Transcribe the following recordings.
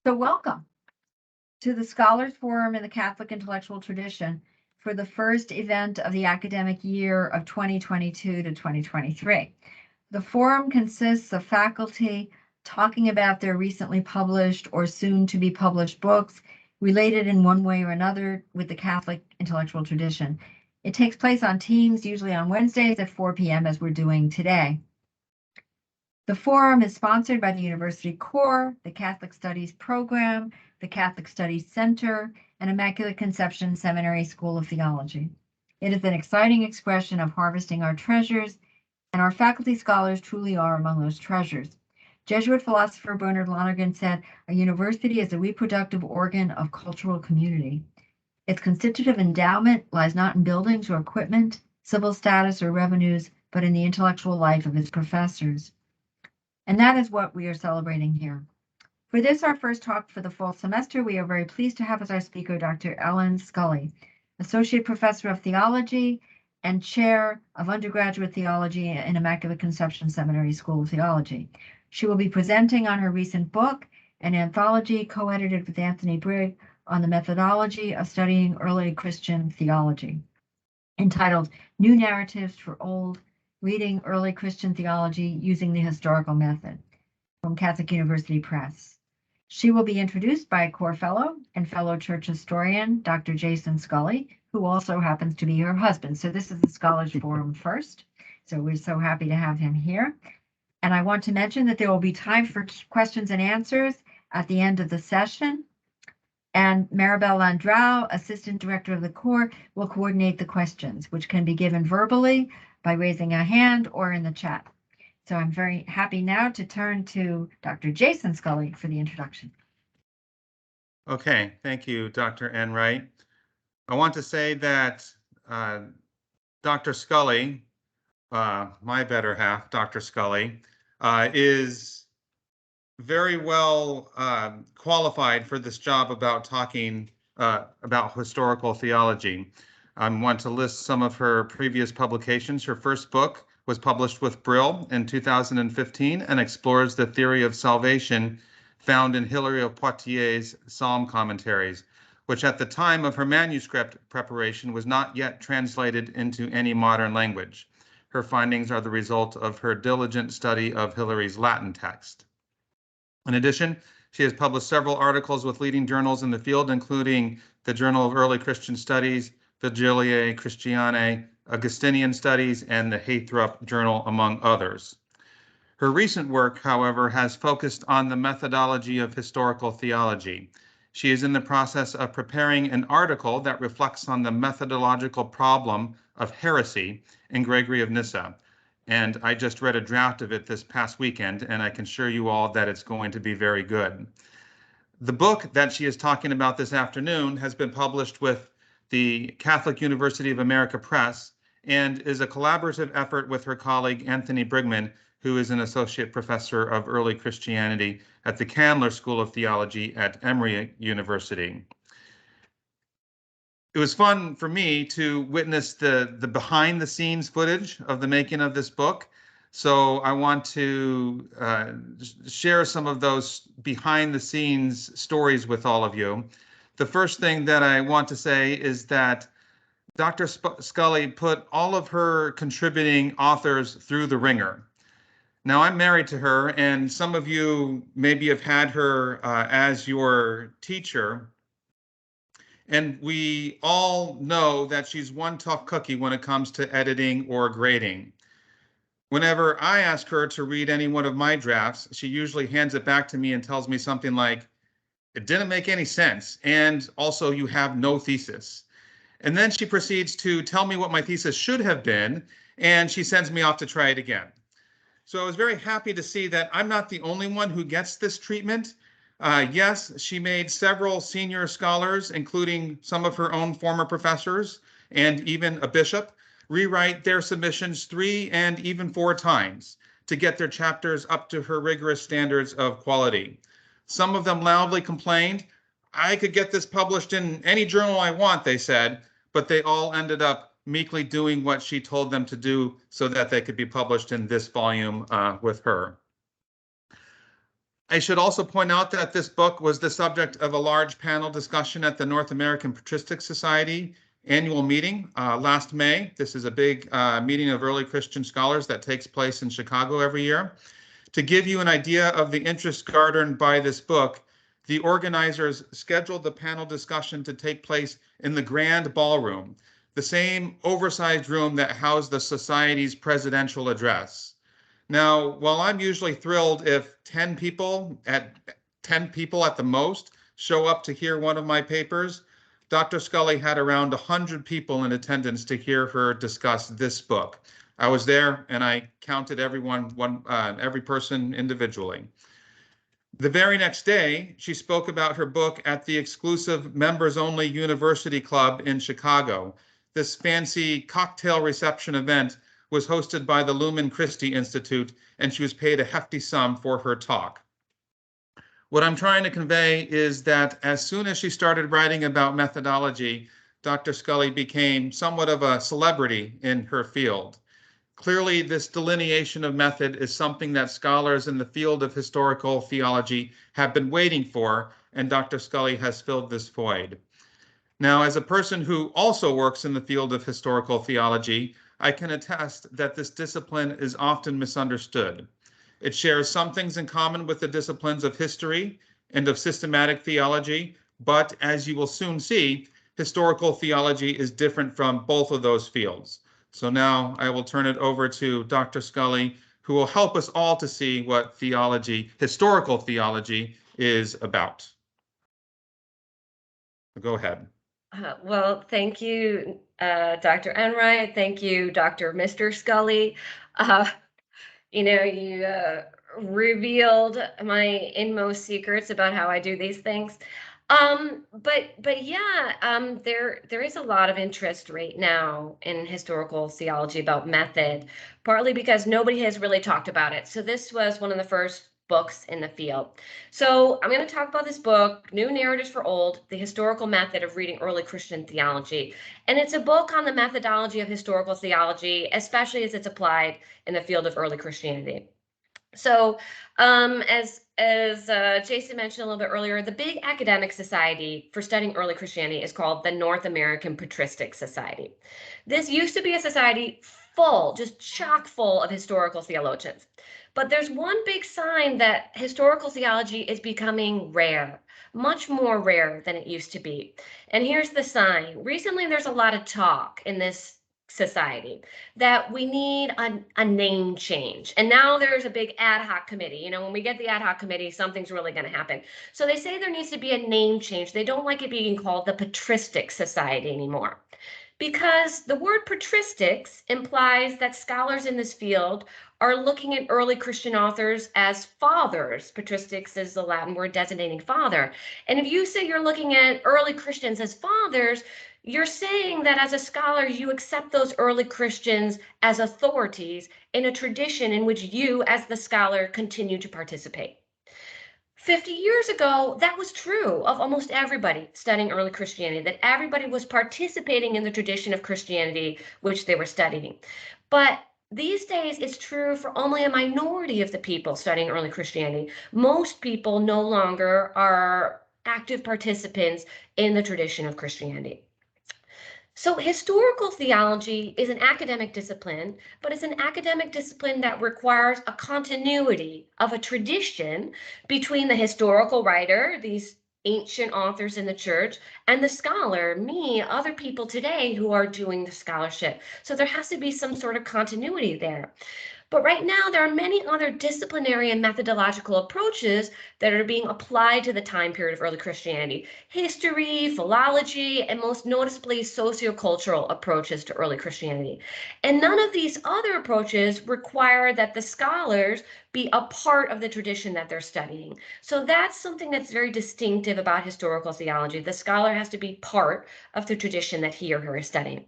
So welcome to the Scholars Forum in the Catholic Intellectual Tradition for the first event of the academic year of 2022 to 2023. The forum consists of faculty talking about their recently published or soon to be published books related in one way or another with the Catholic intellectual tradition. It takes place on Teams, usually on Wednesdays at 4 p.m. as we're doing today. The forum is sponsored by the University Core, the Catholic Studies Program, the Catholic Studies Center, and Immaculate Conception Seminary School of Theology. It is an exciting expression of harvesting our treasures, and our faculty scholars truly are among those treasures. Jesuit philosopher Bernard Lonergan said, "A university is a reproductive organ of cultural community. Its constitutive endowment lies not in buildings or equipment, civil status or revenues, but in the intellectual life of its professors." And that is what we are celebrating here. For this, our first talk for the fall semester, we are very pleased to have as our speaker Dr. Ellen Scully, Associate Professor of Theology and Chair of Undergraduate Theology in Immaculate Conception Seminary School of Theology. She will be presenting on her recent book, an anthology co-edited with Anthony Brigg on the methodology of studying early Christian theology, entitled New Narratives for Old, Reading Early Christian Theology Using the Historical Method, from Catholic University Press. She will be introduced by a core fellow and fellow church historian, Dr. Jason Scully, who also happens to be her husband. So this is the Scholars Forum first. So we're so happy to have him here. And I want to mention that there will be time for questions and answers at the end of the session. And Maribel Landrau, Assistant Director of the Core, will coordinate the questions, which can be given verbally by raising a hand or in the chat. So I'm very happy now to turn to Dr. Jason Scully for the introduction. Okay, thank you, Dr. Enright. I want to say that Dr. Scully, my better half, Dr. Scully, is very well qualified for this job about talking about historical theology. I want to list some of her previous publications. Her first book was published with Brill in 2015 and explores the theory of salvation found in Hilary of Poitiers' Psalm commentaries, which at the time of her manuscript preparation was not yet translated into any modern language. Her findings are the result of her diligent study of Hilary's Latin text. In addition, she has published several articles with leading journals in the field, including the Journal of Early Christian Studies, Vigiliae Christianae, Augustinian Studies, and the Heythrup Journal, among others. Her recent work, however, has focused on the methodology of historical theology. She is in the process of preparing an article that reflects on the methodological problem of heresy in Gregory of Nyssa. And I just read a draft of it this past weekend, and I can assure you all that it's going to be very good. The book that she is talking about this afternoon has been published with the Catholic University of America Press and is a collaborative effort with her colleague Anthony Brigman, who is an associate professor of early Christianity at the Candler School of Theology at Emory University. It was fun for me to witness the behind the scenes footage of the making of this book. So I want to share some of those behind the scenes stories with all of you. The first thing that I want to say is that Dr. Scully put all of her contributing authors through the ringer. Now, I'm married to her, and some of you maybe have had her as your teacher. And we all know that she's one tough cookie when it comes to editing or grading. Whenever I ask her to read any one of my drafts, she usually hands it back to me and tells me something like, "It didn't make any sense, and also you have no thesis." And then she proceeds to tell me what my thesis should have been, and she sends me off to try it again. So I was very happy to see that I'm not the only one who gets this treatment. Yes, she made several senior scholars, including some of her own former professors and even a bishop, rewrite their submissions 3 and even 4 times to get their chapters up to her rigorous standards of quality. Some of them loudly complained, "I could get this published in any journal I want," they said, but they all ended up meekly doing what she told them to do so that they could be published in this volume with her. I should also point out that this book was the subject of a large panel discussion at the North American Patristic Society annual meeting last May. This is a big meeting of early Christian scholars that takes place in Chicago every year. To give you an idea of the interest garnered by this book, the organizers scheduled the panel discussion to take place in the Grand Ballroom, the same oversized room that housed the Society's presidential address. Now, while I'm usually thrilled if 10 people at the most show up to hear one of my papers, Dr. Scully had around 100 people in attendance to hear her discuss this book. I was there and I counted every person individually. The very next day, she spoke about her book at the exclusive members-only University Club in Chicago. This fancy cocktail reception event was hosted by the Lumen Christi Institute, and she was paid a hefty sum for her talk. What I'm trying to convey is that as soon as she started writing about methodology, Dr. Scully became somewhat of a celebrity in her field. Clearly, this delineation of method is something that scholars in the field of historical theology have been waiting for, and Dr. Scully has filled this void. Now, as a person who also works in the field of historical theology, I can attest that this discipline is often misunderstood. It shares some things in common with the disciplines of history and of systematic theology, but as you will soon see, historical theology is different from both of those fields. So now I will turn it over to Dr. Scully, who will help us all to see what historical theology is about. Go ahead. Well, thank you, Dr. Enright. Thank you, Mr. Scully. You revealed my inmost secrets about how I do these things. But yeah, there is a lot of interest right now in historical theology about method, partly because nobody has really talked about it. So this was one of the first books in the field. So I'm going to talk about this book, New Narratives for Old, The Historical Method of Reading Early Christian Theology. And it's a book on the methodology of historical theology, especially as it's applied in the field of early Christianity. So as Jason mentioned a little bit earlier, the big academic society for studying early Christianity is called the North American Patristic Society. This used to be a society full, just chock full of historical theologians. But there's one big sign that historical theology is becoming rare, much more rare than it used to be. And here's the sign. Recently, there's a lot of talk in this society that we need a name change. And now there's a big ad hoc committee. When we get the ad hoc committee, something's really going to happen. So they say there needs to be a name change. They don't like it being called the Patristic Society anymore, because the word patristics implies that scholars in this field are looking at early Christian authors as fathers. Patristics is the Latin word designating father. And if you say you're looking at early Christians as fathers, you're saying that as a scholar, you accept those early Christians as authorities in a tradition in which you, as the scholar, continue to participate. 50 years ago, that was true of almost everybody studying early Christianity, that everybody was participating in the tradition of Christianity which they were studying. But these days, it's true for only a minority of the people studying early Christianity. Most people no longer are active participants in the tradition of Christianity. So historical theology is an academic discipline, but it's an academic discipline that requires a continuity of a tradition between the historical writer, these ancient authors in the church, and the scholar, me, other people today who are doing the scholarship. So there has to be some sort of continuity there. But right now, there are many other disciplinary and methodological approaches that are being applied to the time period of early Christianity. History, philology, and most noticeably sociocultural approaches to early Christianity. And none of these other approaches require that the scholars be a part of the tradition that they're studying. So that's something that's very distinctive about historical theology. The scholar has to be part of the tradition that he or her is studying.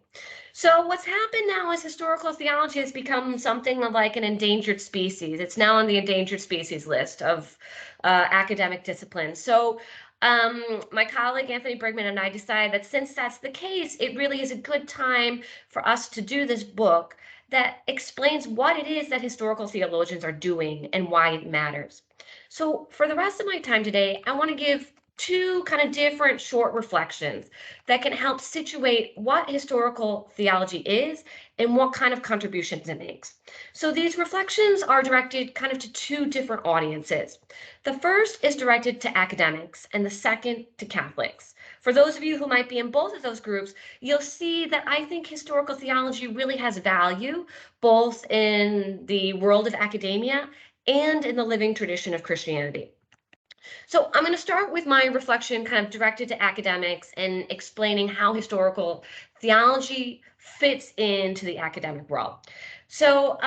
So what's happened now is historical theology has become something like an endangered species. It's now on the endangered species list of academic disciplines. So my colleague Anthony Brigman and I decided that since that's the case, it really is a good time for us to do this book that explains what it is that historical theologians are doing and why it matters. So for the rest of my time today, I want to give two kind of different short reflections that can help situate what historical theology is and what kind of contributions it makes. So these reflections are directed kind of to two different audiences. The first is directed to academics and the second to Catholics. For those of you who might be in both of those groups, you'll see that I think historical theology really has value both in the world of academia and in the living tradition of Christianity. So I'm going to start with my reflection kind of directed to academics and explaining how historical theology fits into the academic world. So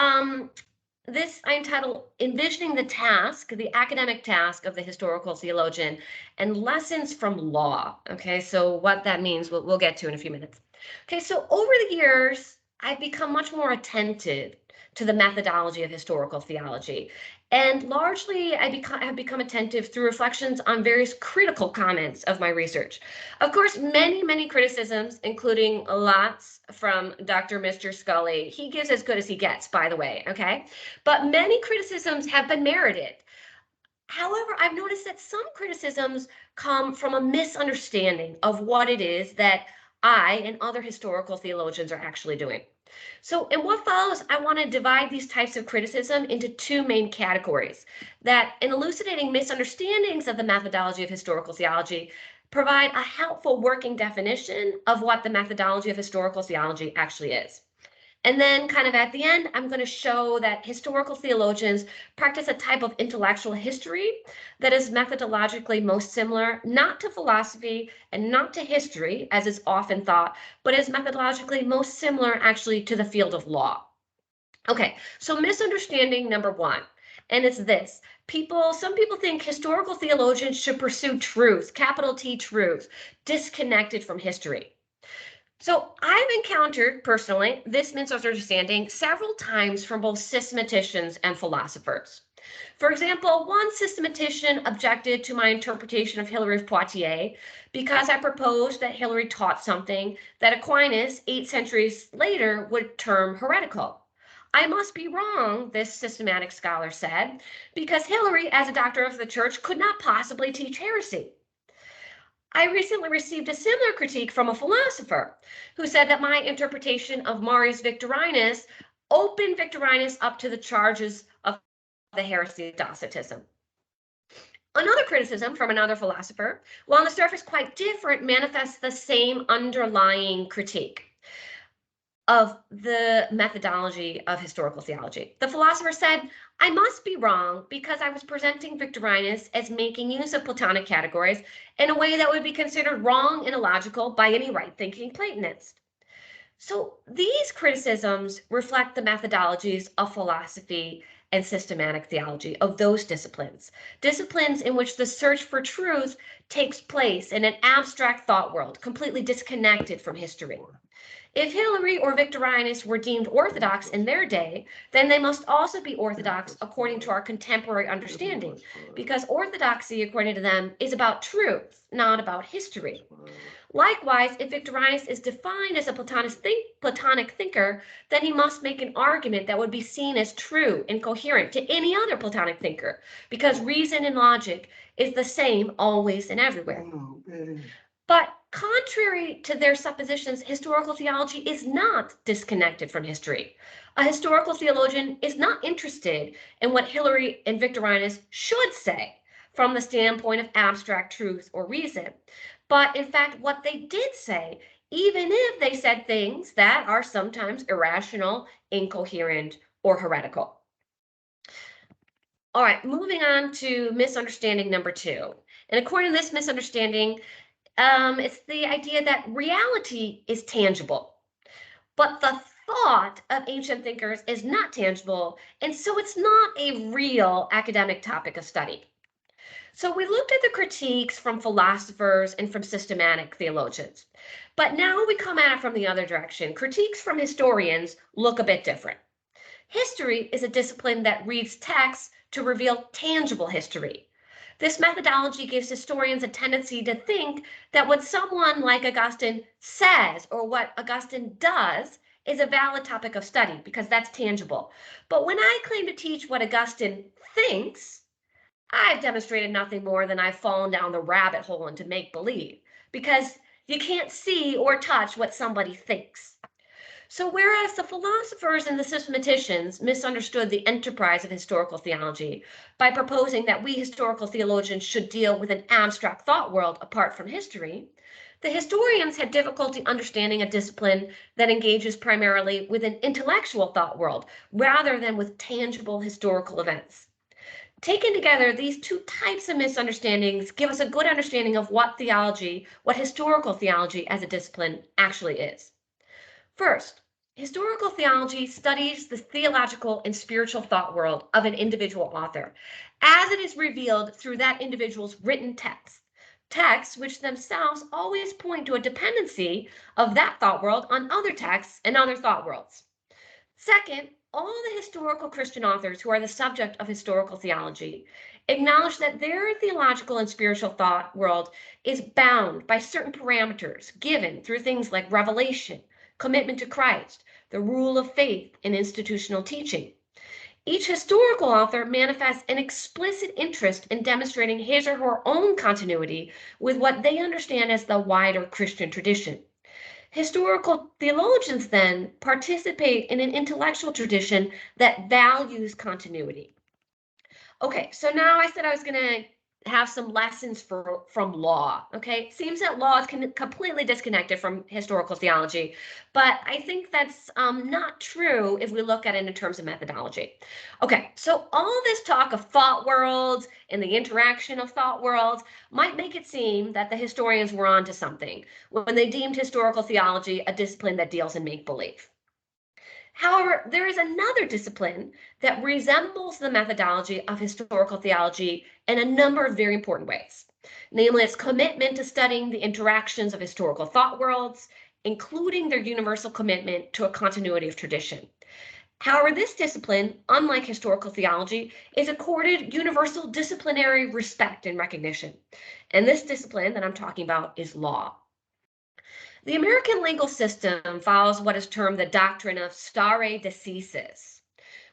this I entitled Envisioning the Task, the Academic Task of the Historical Theologian and Lessons from Law. Okay, so what that means, we'll get to in a few minutes. Okay, so over the years, I've become much more attentive to the methodology of historical theology. And largely, have become attentive through reflections on various critical comments of my research. Of course, many criticisms, including lots from Dr. Mr. Scully. He gives as good as he gets, by the way, okay? But many criticisms have been merited. However, I've noticed that some criticisms come from a misunderstanding of what it is that I and other historical theologians are actually doing. So in what follows, I want to divide these types of criticism into two main categories that, in elucidating misunderstandings of the methodology of historical theology, provide a helpful working definition of what the methodology of historical theology actually is. And then kind of at the end, I'm going to show that historical theologians practice a type of intellectual history that is methodologically most similar, not to philosophy and not to history, as is often thought, but is methodologically most similar actually to the field of law. Okay, so misunderstanding number one, and it's this. Some people think historical theologians should pursue truth, capital T truth, disconnected from history. So I've encountered personally this misunderstanding several times from both systematicians and philosophers. For example, one systematician objected to my interpretation of Hilary of Poitiers because I proposed that Hilary taught something that Aquinas, 8 centuries later, would term heretical. I must be wrong, this systematic scholar said, because Hilary, as a doctor of the church, could not possibly teach heresy. I recently received a similar critique from a philosopher who said that my interpretation of Marius Victorinus opened Victorinus up to the charges of the heresy of Docetism. Another criticism from another philosopher, while on the surface quite different, manifests the same underlying critique of the methodology of historical theology. The philosopher said, I must be wrong because I was presenting Victorinus as making use of Platonic categories in a way that would be considered wrong and illogical by any right-thinking Platonist. So these criticisms reflect the methodologies of philosophy and systematic theology, of those disciplines in which the search for truth takes place in an abstract thought world, completely disconnected from history. If Hilary or Victorinus were deemed orthodox in their day, then they must also be orthodox according to our contemporary understanding, because orthodoxy, according to them, is about truth, not about history. Likewise, if Victorinus is defined as a Platonic thinker, then he must make an argument that would be seen as true and coherent to any other Platonic thinker, because reason and logic is the same always and everywhere. But contrary to their suppositions, historical theology is not disconnected from history. A historical theologian is not interested in what Hilary and Victorinus should say from the standpoint of abstract truth or reason, but in fact, what they did say, even if they said things that are sometimes irrational, incoherent, or heretical. All right, moving on to misunderstanding number two. And according to this misunderstanding, it's the idea that reality is tangible, but the thought of ancient thinkers is not tangible, and so it's not a real academic topic of study. So we looked at the critiques from philosophers and from systematic theologians, but now we come at it from the other direction. Critiques from historians look a bit different. History is a discipline that reads texts to reveal tangible history. This methodology gives historians a tendency to think that what someone like Augustine says or what Augustine does is a valid topic of study because that's tangible. But when I claim to teach what Augustine thinks, I've demonstrated nothing more than I've fallen down the rabbit hole into make-believe, because you can't see or touch what somebody thinks. So whereas the philosophers and the systematicians misunderstood the enterprise of historical theology by proposing that we historical theologians should deal with an abstract thought world apart from history, the historians had difficulty understanding a discipline that engages primarily with an intellectual thought world rather than with tangible historical events. Taken together, these two types of misunderstandings give us a good understanding of what theology, what historical theology as a discipline actually is. First, historical theology studies the theological and spiritual thought world of an individual author as it is revealed through that individual's written texts which themselves always point to a dependency of that thought world on other texts and other thought worlds. Second, all the historical Christian authors who are the subject of historical theology acknowledge that their theological and spiritual thought world is bound by certain parameters given through things like revelation, commitment to Christ, the rule of faith, and institutional teaching. Each historical author manifests an explicit interest in demonstrating his or her own continuity with what they understand as the wider Christian tradition. Historical theologians then participate in an intellectual tradition that values continuity. Okay, so now I said I was going to have some lessons from law. Okay, it seems that law is completely disconnected from historical theology, but I think that's not true if we look at it in terms of methodology. Okay, so all this talk of thought worlds and the interaction of thought worlds might make it seem that the historians were onto something when they deemed historical theology a discipline that deals in make-believe. However, there is another discipline that resembles the methodology of historical theology in a number of very important ways, namely its commitment to studying the interactions of historical thought worlds, including their universal commitment to a continuity of tradition. However, this discipline, unlike historical theology, is accorded universal disciplinary respect and recognition. And this discipline that I'm talking about is law. The American legal system follows what is termed the doctrine of stare decisis,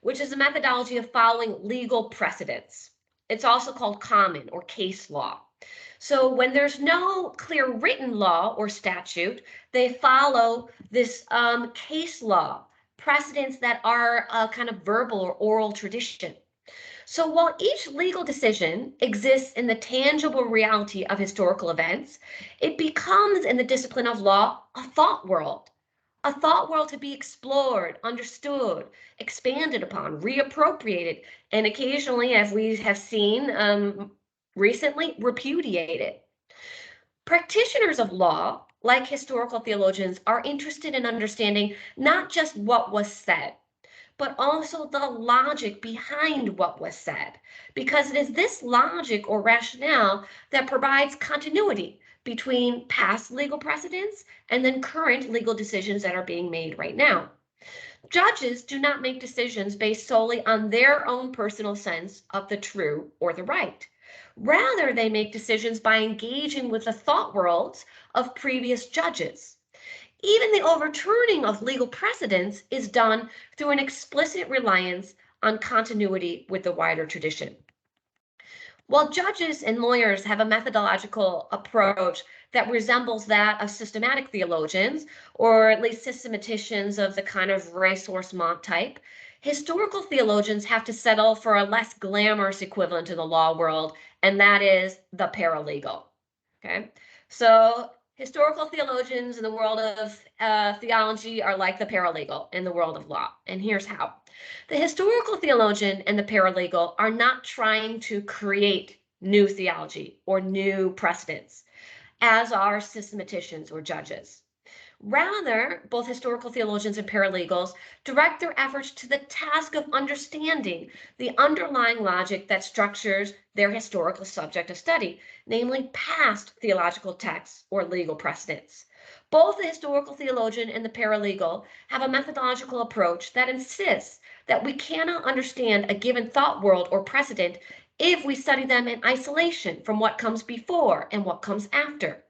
which is a methodology of following legal precedents. It's also called common or case law. So when there's no clear written law or statute, they follow this case law, precedents that are a kind of verbal or oral tradition. So while each legal decision exists in the tangible reality of historical events, it becomes in the discipline of law a thought world to be explored, understood, expanded upon, reappropriated, and occasionally, as we have seen recently, repudiated. Practitioners of law, like historical theologians, are interested in understanding not just what was said, but also the logic behind what was said, because it is this logic or rationale that provides continuity between past legal precedents and then current legal decisions that are being made right now. Judges do not make decisions based solely on their own personal sense of the true or the right. Rather, they make decisions by engaging with the thought worlds of previous judges. Even the overturning of legal precedents is done through an explicit reliance on continuity with the wider tradition. While judges and lawyers have a methodological approach that resembles that of systematic theologians, or at least systematicians of the kind of racehorse Mont type, historical theologians have to settle for a less glamorous equivalent to the law world, and that is the paralegal. Okay, so historical theologians in the world of theology are like the paralegal in the world of law, and here's how. The historical theologian and the paralegal are not trying to create new theology or new precedents, as are systematicians or judges. Rather, both historical theologians and paralegals direct their efforts to the task of understanding the underlying logic that structures their historical subject of study, namely past theological texts or legal precedents. Both the historical theologian and the paralegal have a methodological approach that insists that we cannot understand a given thought world or precedent if we study them in isolation from what comes before and what comes after.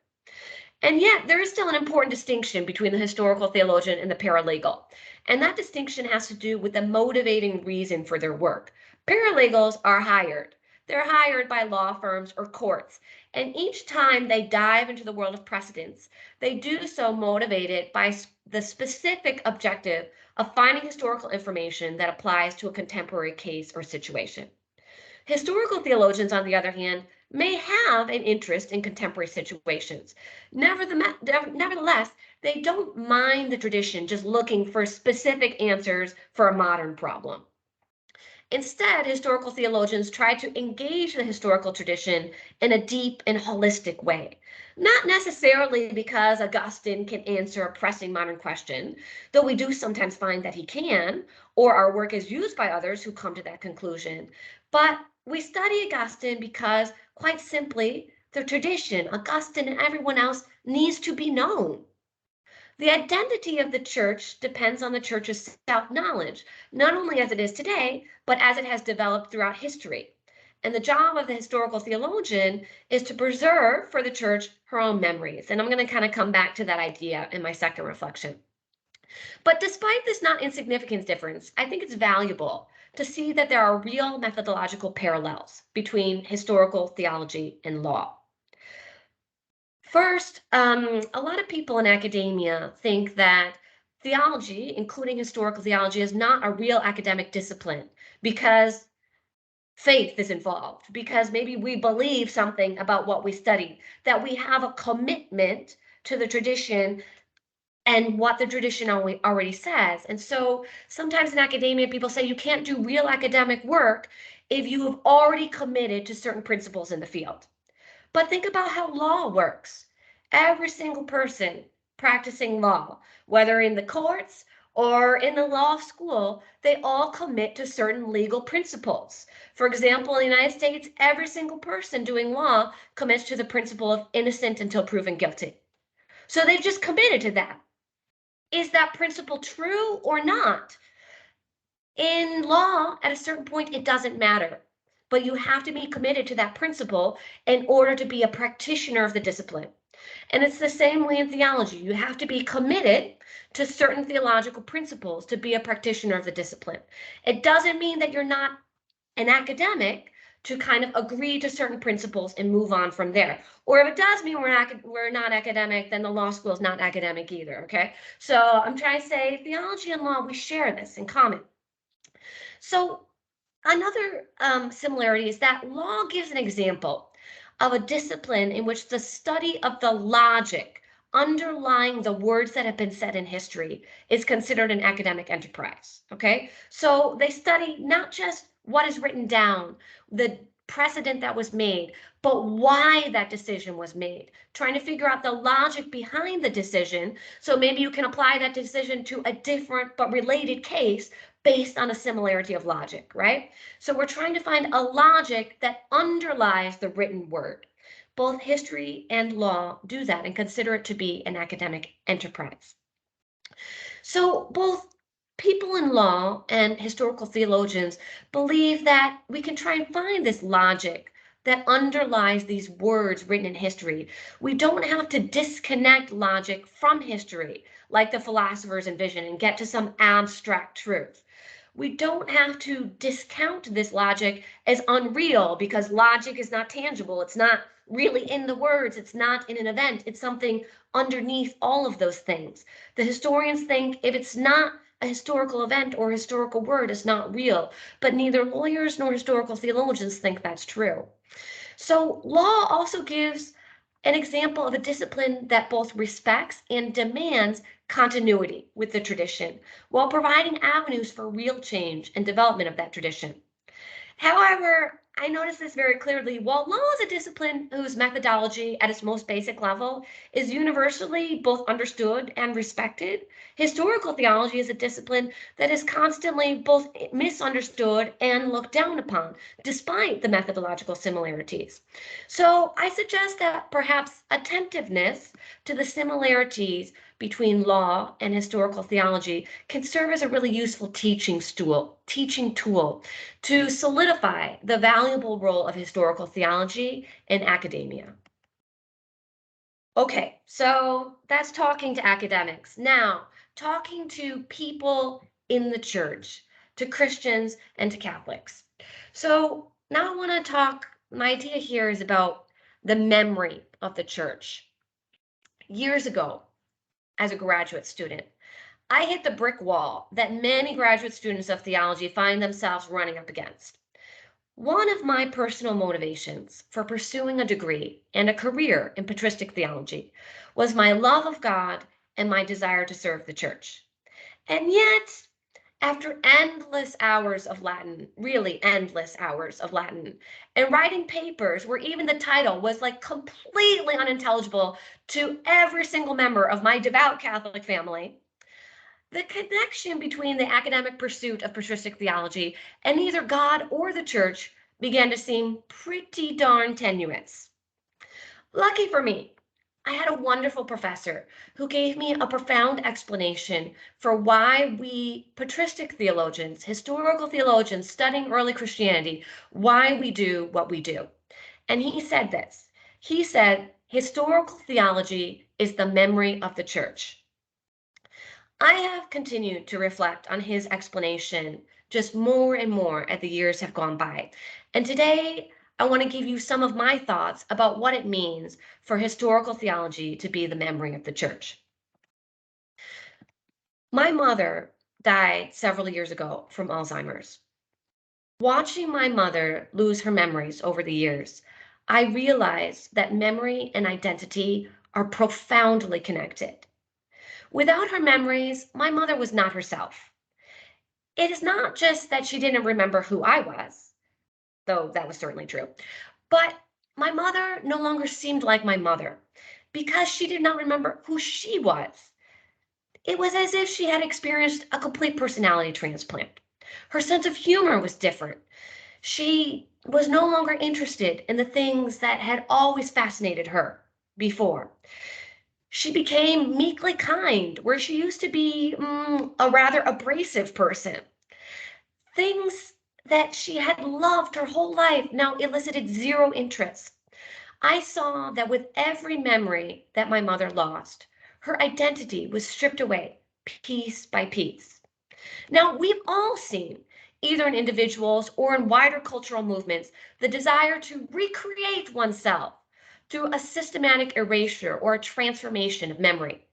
And yet, there is still an important distinction between the historical theologian and the paralegal. And that distinction has to do with the motivating reason for their work. Paralegals are hired They're hired by law firms or courts. And each time they dive into the world of precedents, they do so motivated by the specific objective of finding historical information that applies to a contemporary case or situation. Historical theologians, on the other hand, may have an interest in contemporary situations. Nevertheless, they don't mind the tradition just looking for specific answers for a modern problem. Instead, historical theologians try to engage the historical tradition in a deep and holistic way. Not necessarily because Augustine can answer a pressing modern question, though we do sometimes find that he can, or our work is used by others who come to that conclusion. But we study Augustine because, quite simply, the tradition, Augustine and everyone else, needs to be known. The identity of the church depends on the church's self-knowledge, not only as it is today, but as it has developed throughout history. And the job of the historical theologian is to preserve for the church her own memories. And I'm going to kind of come back to that idea in my second reflection. But despite this not insignificant difference, I think it's valuable to see that there are real methodological parallels between historical theology and law. First, a lot of people in academia think that theology, including historical theology, is not a real academic discipline because faith is involved, because maybe we believe something about what we study, that we have a commitment to the tradition and what the tradition already says. And so sometimes in academia, people say you can't do real academic work if you have already committed to certain principles in the field. But think about how law works. Every single person practicing law, whether in the courts or in the law school, they all commit to certain legal principles. For example, in the United States, every single person doing law commits to the principle of innocent until proven guilty. So they've just committed to that. Is that principle true or not? In law, at a certain point, it doesn't matter. But you have to be committed to that principle in order to be a practitioner of the discipline. And it's the same way in theology. You have to be committed to certain theological principles to be a practitioner of the discipline. It doesn't mean that you're not an academic to kind of agree to certain principles and move on from there. Or if it does mean we're not academic, then the law school is not academic either, okay? So I'm trying to say theology and law, we share this in common. So another similarity is that law gives an example of a discipline in which the study of the logic underlying the words that have been said in history is considered an academic enterprise, okay? So they study not just what is written down, the precedent that was made, but why that decision was made, trying to figure out the logic behind the decision. So maybe you can apply that decision to a different but related case based on a similarity of logic, right? So we're trying to find a logic that underlies the written word. Both history and law do that and consider it to be an academic enterprise. So both people in law and historical theologians believe that we can try and find this logic that underlies these words written in history. We don't have to disconnect logic from history like the philosophers envision and get to some abstract truth. We don't have to discount this logic as unreal because logic is not tangible. It's not really in the words. It's not in an event. It's something underneath all of those things. The historians think if it's not a historical event or historical word, it's not real. But neither lawyers nor historical theologians think that's true. So law also gives an example of a discipline that both respects and demands continuity with the tradition, while providing avenues for real change and development of that tradition. However, I notice this very clearly. While law is a discipline whose methodology at its most basic level is universally both understood and respected, historical theology is a discipline that is constantly both misunderstood and looked down upon, despite the methodological similarities. So I suggest that perhaps attentiveness to the similarities between law and historical theology can serve as a really useful teaching tool to solidify the valuable role of historical theology in academia. Okay, so that's talking to academics. Now, talking to people in the church, to Christians and to Catholics. So Now I want to talk, my idea here is about the memory of the church. Years ago, as a graduate student, I hit the brick wall that many graduate students of theology find themselves running up against. One of my personal motivations for pursuing a degree and a career in patristic theology was my love of God and my desire to serve the church. And yet, after endless hours of Latin, really endless hours of Latin, and writing papers where even the title was like completely unintelligible to every single member of my devout Catholic family, the connection between the academic pursuit of patristic theology and either God or the church began to seem pretty darn tenuous. Lucky for me, I had a wonderful professor who gave me a profound explanation for why we patristic theologians, historical theologians studying early Christianity, why we do what we do. And he said this. He said, historical theology is the memory of the church. I have continued to reflect on his explanation just more and more as the years have gone by. And today, I want to give you some of my thoughts about what it means for historical theology to be the memory of the church. My mother died several years ago from Alzheimer's. Watching my mother lose her memories over the years, I realized that memory and identity are profoundly connected. Without her memories, my mother was not herself. It is not just that she didn't remember who I was, though that was certainly true, but my mother no longer seemed like my mother because she did not remember who she was. It was as if she had experienced a complete personality transplant. Her sense of humor was different. She was no longer interested in the things that had always fascinated her before. She became meekly kind, where she used to be a rather abrasive person. Things that she had loved her whole life now elicited zero interest. I saw that with every memory that my mother lost, her identity was stripped away piece by piece. Now, we've all seen, either in individuals or in wider cultural movements, the desire to recreate oneself through a systematic erasure or a transformation of memory.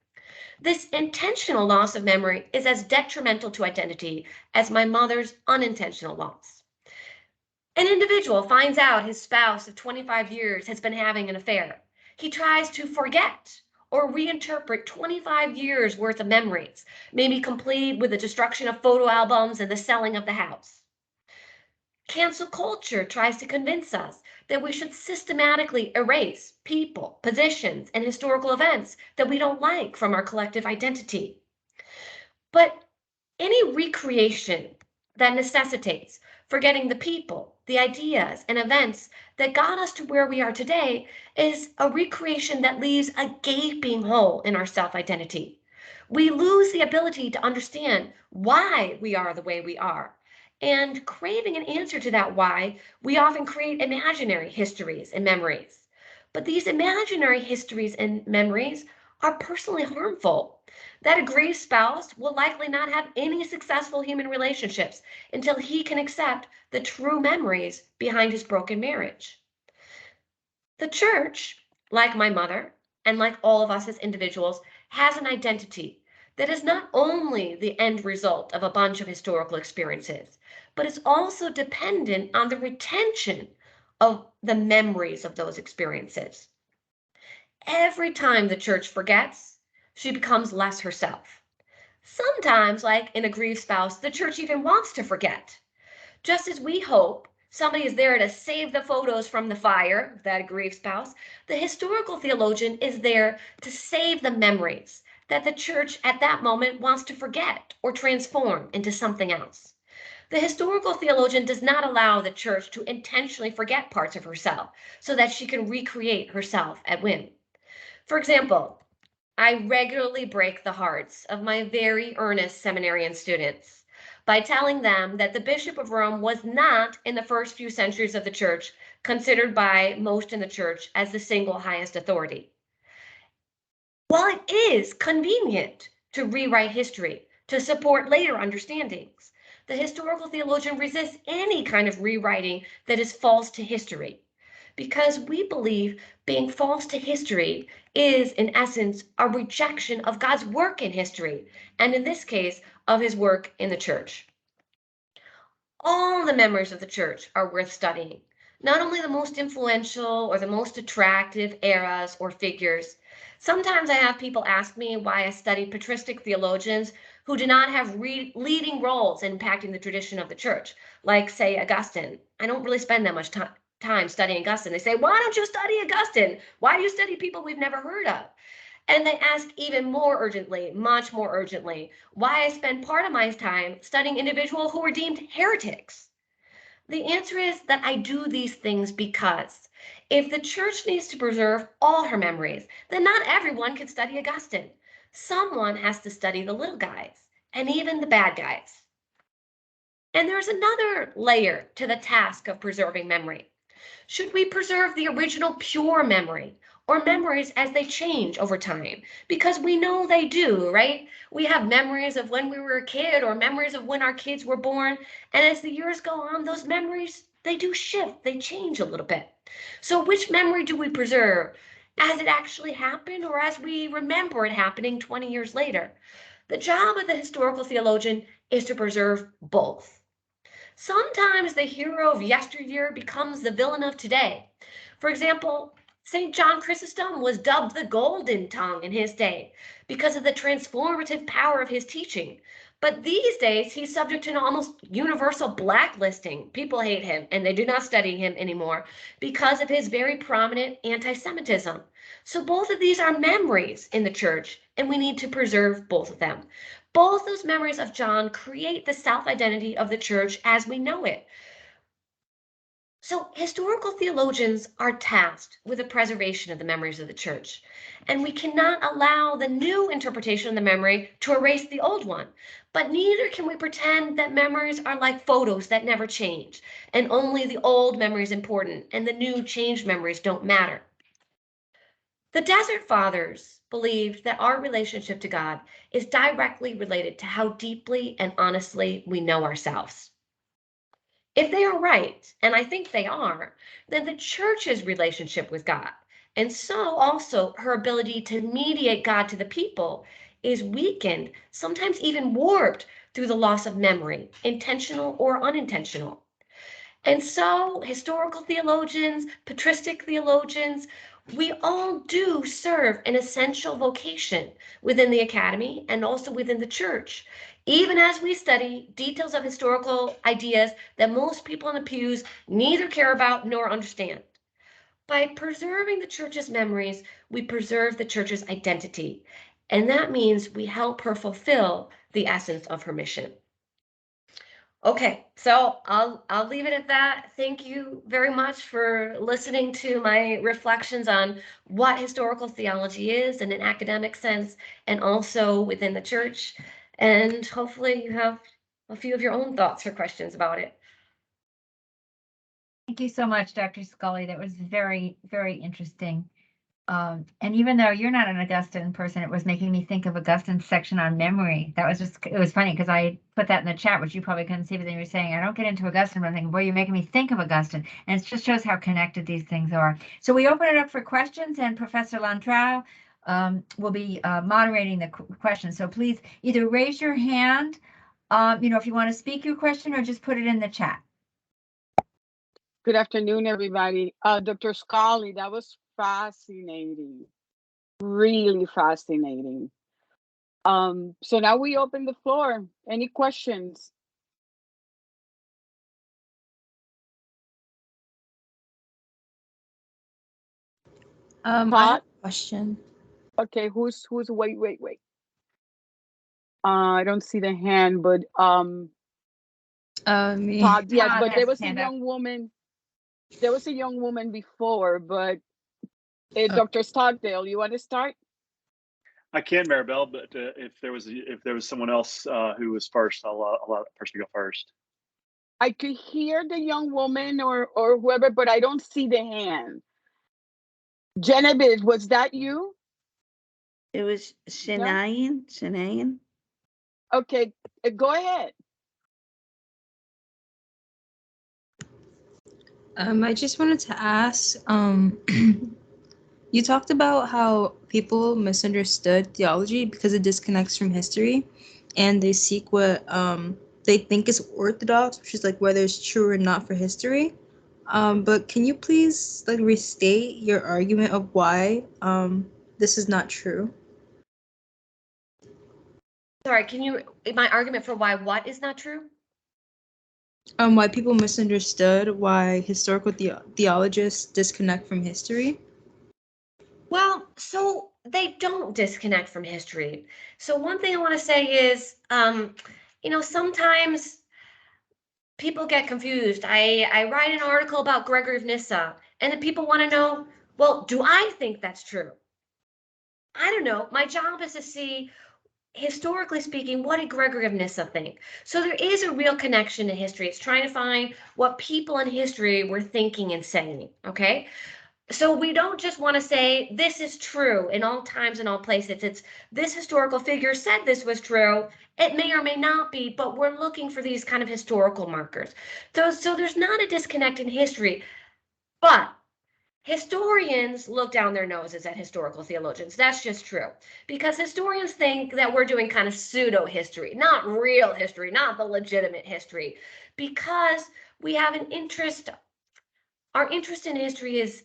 This intentional loss of memory is as detrimental to identity as my mother's unintentional loss. An individual finds out his spouse of 25 years has been having an affair. He tries to forget or reinterpret 25 years worth of memories, maybe complete with the destruction of photo albums and the selling of the house. Cancel culture tries to convince us that we should systematically erase people, positions, and historical events that we don't like from our collective identity. But any recreation that necessitates forgetting the people, the ideas, and events that got us to where we are today is a recreation that leaves a gaping hole in our self-identity. We lose the ability to understand why we are the way we are. And craving an answer to that why, we often create imaginary histories and memories. But these imaginary histories and memories are personally harmful. That aggrieved spouse will likely not have any successful human relationships until he can accept the true memories behind his broken marriage. The church, like my mother, and like all of us as individuals, has an identity that is not only the end result of a bunch of historical experiences, but is also dependent on the retention of the memories of those experiences. Every time the church forgets, she becomes less herself. Sometimes, like in a grieved spouse, the church even wants to forget. Just as we hope somebody is there to save the photos from the fire, that grieved spouse, the historical theologian is there to save the memories that the church at that moment wants to forget or transform into something else. The historical theologian does not allow the church to intentionally forget parts of herself so that she can recreate herself at whim. For example, I regularly break the hearts of my very earnest seminarian students by telling them that the Bishop of Rome was not, in the first few centuries of the church, considered by most in the church as the single highest authority. While it is convenient to rewrite history to support later understandings, The historical theologian resists any kind of rewriting that is false to history, because we believe being false to history is, in essence, a rejection of God's work in history, and in this case, of his work in the church. All the memories of the church are worth studying, not only the most influential or the most attractive eras or figures. Sometimes I have people ask me why I study patristic theologians who do not have leading roles in impacting the tradition of the church, like, say, Augustine. I don't really spend that much time studying Augustine. They say, why don't you study Augustine? Why do you study people we've never heard of? And they ask even more urgently, much more urgently, why I spend part of my time studying individuals who were deemed heretics. The answer is that I do these things because if the church needs to preserve all her memories, then not everyone can study Augustine. Someone has to study the little guys and even the bad guys. And there's another layer to the task of preserving memory. Should we preserve the original pure memory or memories as they change over time? Because we know they do, right? We have memories of when we were a kid or memories of when our kids were born. And as the years go on, those memories, they do shift, they change a little bit. So which memory do we preserve? As it actually happened or as we remember it happening 20 years later? The job of the historical theologian is to preserve both. Sometimes the hero of yesteryear becomes the villain of today. For example, St. John Chrysostom was dubbed the golden tongue in his day because of the transformative power of his teaching. But these days, he's subject to an almost universal blacklisting. People hate him and they do not study him anymore because of his very prominent anti-Semitism. So both of these are memories in the church, and we need to preserve both of them. Both those memories of John create the self-identity of the church as we know it. So historical theologians are tasked with the preservation of the memories of the church, and we cannot allow the new interpretation of the memory to erase the old one. But neither can we pretend that memories are like photos that never change, and only the old memory is important, and the new changed memories don't matter. The Desert Fathers believed that our relationship to God is directly related to how deeply and honestly we know ourselves. If they are right, and I think they are, then the church's relationship with God, and so also her ability to mediate God to the people, is weakened, sometimes even warped through the loss of memory, intentional or unintentional. And so historical theologians, patristic theologians, we all do serve an essential vocation within the academy and also within the church, even as we study details of historical ideas that most people in the pews neither care about nor understand. By preserving the church's memories, we preserve the church's identity, and that means we help her fulfill the essence of her mission. Okay, so I'll leave it at that. Thank you very much for listening to my reflections on what historical theology is in an academic sense and also within the church. And hopefully you have a few of your own thoughts or questions about it. Thank you so much, Dr. Scully. That was very, very interesting. And even though you're not an Augustine person, it was making me think of Augustine's section on memory. That was just, it was funny because I put that in the chat, which you probably couldn't see, but then you were saying, I don't get into Augustine, but I'm thinking, boy, you're making me think of Augustine. And it just shows how connected these things are. So we open it up for questions, and Professor Lantrau will be moderating the questions. So please either raise your hand, if you want to speak your question, or just put it in the chat. Good afternoon, everybody. Dr. Scully, that was fascinating, really fascinating. So now we open the floor. Any questions? I have a question. Okay, who's wait. I don't see the hand, but Me. Todd, yes, Todd but has there was his a hand up. young woman. There was a young woman before, but Oh. Dr. Stockdale, you want to start? I can, Maribel, but if there was someone else who was first, I'll allow that person to go first. I could hear the young woman or whoever, but I don't see the hand. Genevieve, was that you? It was Shanayan. Okay, go ahead. I just wanted to ask, you talked about how people misunderstood theology because it disconnects from history, and they seek what they think is orthodox, which is like whether it's true or not for history. But can you please like restate your argument of why this is not true? Sorry, my argument for why what is not true? Why people misunderstood why historical theologians disconnect from history? Well, so they don't disconnect from history. So one thing I want to say is, sometimes people get confused. I write an article about Gregory of Nyssa, and then people want to know, well, do I think that's true? I don't know. My job is to see, historically speaking, what did Gregory of Nyssa think? So there is a real connection to history. It's trying to find what people in history were thinking and saying, okay? So we don't just want to say this is true in all times and all places. It's this historical figure said this was true. It may or may not be, but we're looking for these kind of historical markers. So there's not a disconnect in history, but historians look down their noses at historical theologians. That's just true, because historians think that we're doing kind of pseudo history, not real history, not the legitimate history, because we have an interest. Our interest in history is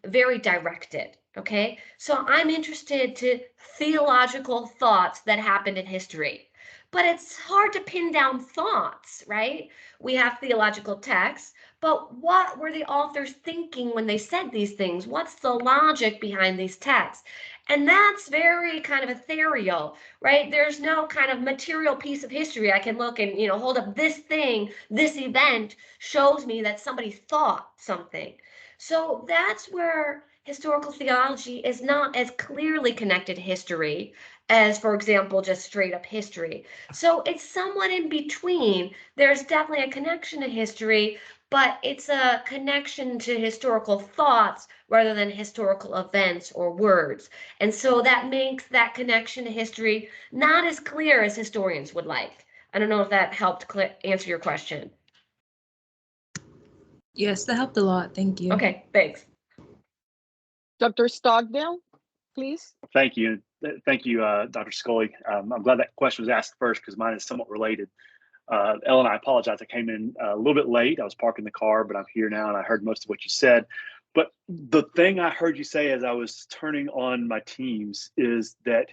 very directed. Okay, so I'm interested to theological thoughts that happened in history, but it's hard to pin down thoughts, right? We have theological texts, but what were the authors thinking when they said these things? What's the logic behind these texts? And that's very kind of ethereal, right? There's no kind of material piece of history I can look and, hold up this thing, this event shows me that somebody thought something. So that's where historical theology is not as clearly connected to history as, for example, just straight up history. So it's somewhat in between. There's definitely a connection to history, but it's a connection to historical thoughts rather than historical events or words. And so that makes that connection to history not as clear as historians would like. I don't know if that helped answer your question. Yes, that helped a lot. Thank you. Okay, thanks. Dr. Stockdale, please. Thank you. Thank you, Dr. Scully. I'm glad that question was asked first because mine is somewhat related. Ellen, I apologize. I came in a little bit late. I was parking the car, but I'm here now and I heard most of what you said. But the thing I heard you say as I was turning on my Teams is that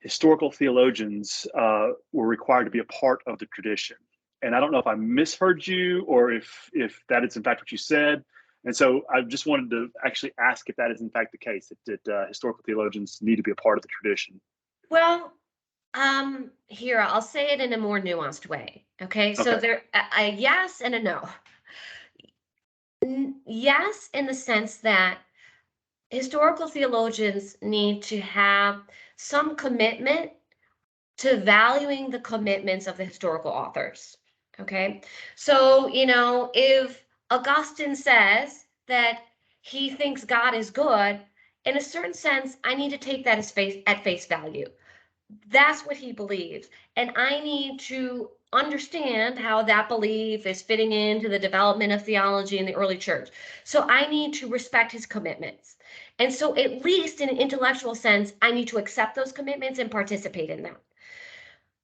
historical theologians were required to be a part of the tradition. And I don't know if I misheard you or if that is in fact what you said. And so I just wanted to actually ask if that is in fact the case, that historical theologians need to be a part of the tradition. Well, here, I'll say it in a more nuanced way. Okay, so there, a yes and a no. Yes, in the sense that historical theologians need to have some commitment to valuing the commitments of the historical authors. Okay, so if Augustine says that he thinks God is good, in a certain sense, I need to take that as at face value. That's what he believes, and I need to understand how that belief is fitting into the development of theology in the early church. So I need to respect his commitments. And so, at least in an intellectual sense, I need to accept those commitments and participate in them.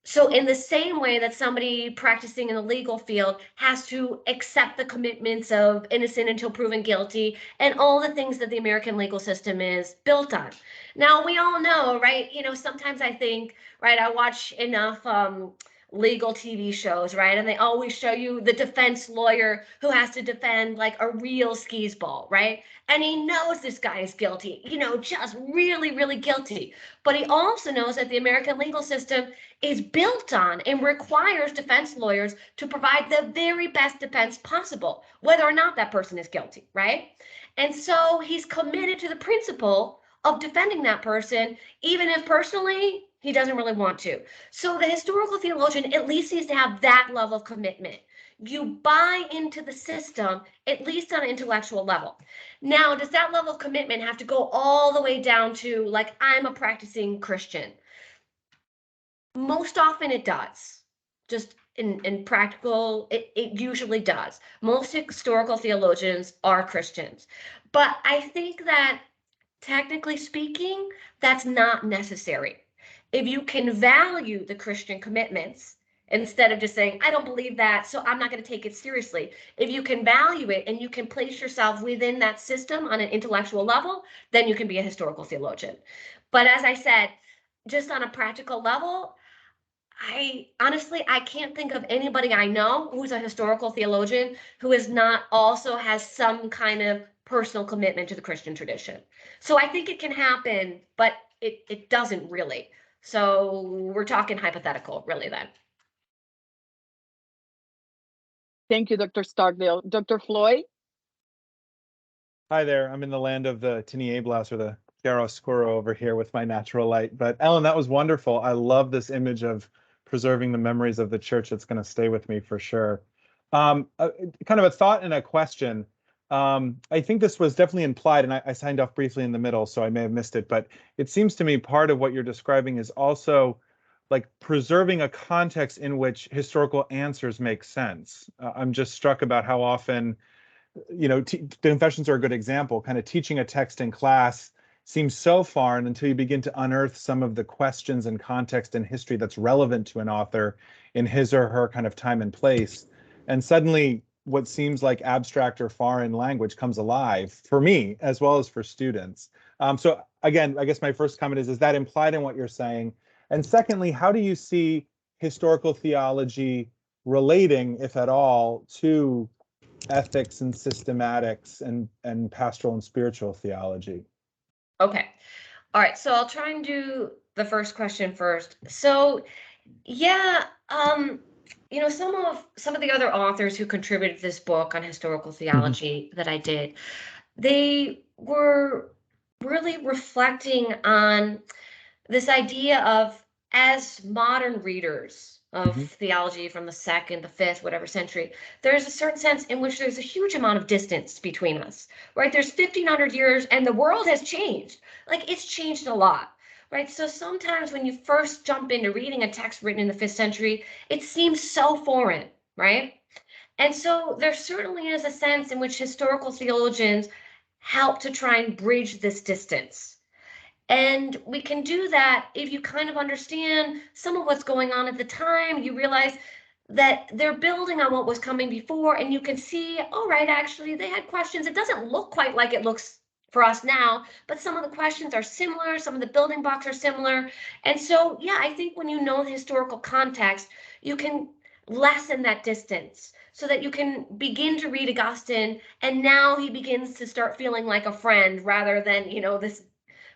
So in the same way that somebody practicing in the legal field has to accept the commitments of innocent until proven guilty and all the things that the American legal system is built on. Now, we all know, right? Sometimes I think, right, I watch enough legal TV shows, right? And they always show you the defense lawyer who has to defend like a real skis ball, right? And he knows this guy is guilty, just really, really guilty. But he also knows that the American legal system is built on and requires defense lawyers to provide the very best defense possible, whether or not that person is guilty, right? And so he's committed to the principle of defending that person, even if personally he doesn't really want to. So the historical theologian at least needs to have that level of commitment. You buy into the system, at least on an intellectual level. Now, does that level of commitment have to go all the way down to, like, I'm a practicing Christian? Most often it does. Just in practical, it usually does. Most historical theologians are Christians. But I think that technically speaking, that's not necessary. If you can value the Christian commitments instead of just saying, I don't believe that, so I'm not going to take it seriously. If you can value it and you can place yourself within that system on an intellectual level, then you can be a historical theologian. But as I said, just on a practical level, I can't think of anybody I know who's a historical theologian who is not also has some kind of personal commitment to the Christian tradition. So I think it can happen, but it doesn't really. So we're talking hypothetical, really, then. Thank you, Dr. Starkdale. Dr. Floyd? Hi there. I'm in the land of the Tinieblas, or the chiaroscuro over here with my natural light. But Ellen, that was wonderful. I love this image of preserving the memories of the church. That's going to stay with me for sure. Kind of a thought and a question. I think this was definitely implied, and I signed off briefly in the middle, so I may have missed it. But it seems to me part of what you're describing is also like preserving a context in which historical answers make sense. I'm just struck about how often, the confessions are a good example. Kind of teaching a text in class seems so foreign until you begin to unearth some of the questions and context and history that's relevant to an author in his or her kind of time and place. And suddenly what seems like abstract or foreign language comes alive for me as well as for students. So again, I guess my first comment is that implied in what you're saying? And secondly, how do you see historical theology relating, if at all, to ethics and systematics and pastoral and spiritual theology? Okay. All right. So I'll try and do the first question first. So yeah, some of the other authors who contributed to this book on historical theology that I did, they were really reflecting on this idea of, as modern readers of theology from the second, the fifth, whatever century, there's a certain sense in which there's a huge amount of distance between us, right? There's 1,500 years and the world has changed. Like, it's changed a lot, right? So sometimes when you first jump into reading a text written in the 5th century, it seems so foreign, right? And so there certainly is a sense in which historical theologians help to try and bridge this distance. And we can do that if you kind of understand some of what's going on at the time. You realize that they're building on what was coming before, and you can see, all right, actually, they had questions. It doesn't look quite like it looks for us now, but some of the questions are similar. Some of the building blocks are similar. And so, yeah, I think when you know the historical context, you can lessen that distance so that you can begin to read Augustine, and now he begins to start feeling like a friend rather than,